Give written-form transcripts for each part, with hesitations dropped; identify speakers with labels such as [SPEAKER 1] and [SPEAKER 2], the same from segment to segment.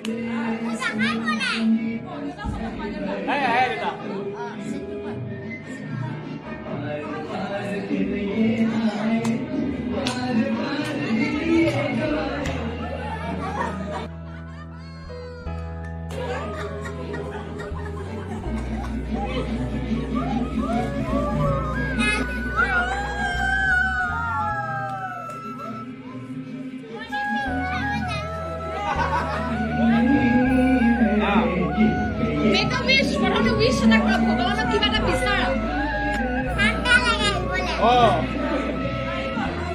[SPEAKER 1] Usahakan mo na.
[SPEAKER 2] Ay, dito.
[SPEAKER 3] Make a wish. What a wish na ভগৱানক কিবা এটা বিচাৰা।
[SPEAKER 1] ঠাণ্ডা লাগাই বোলে।
[SPEAKER 2] Oh.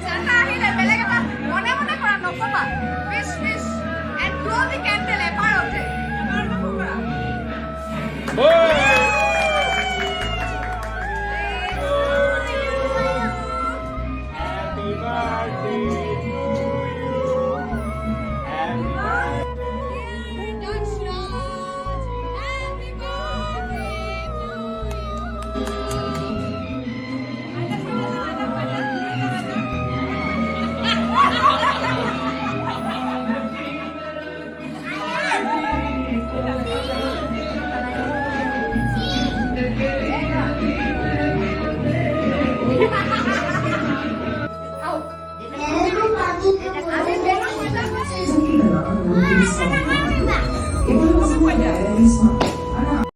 [SPEAKER 3] চাকা আহিলে বেলেগ এটা মনে মনে কৰা নকবা। Wish wish and blow the candle এবাৰতে।
[SPEAKER 2] Oh. Happy birthday to you. Happy birthday.
[SPEAKER 1] Ano ba?
[SPEAKER 4] Ito ang mga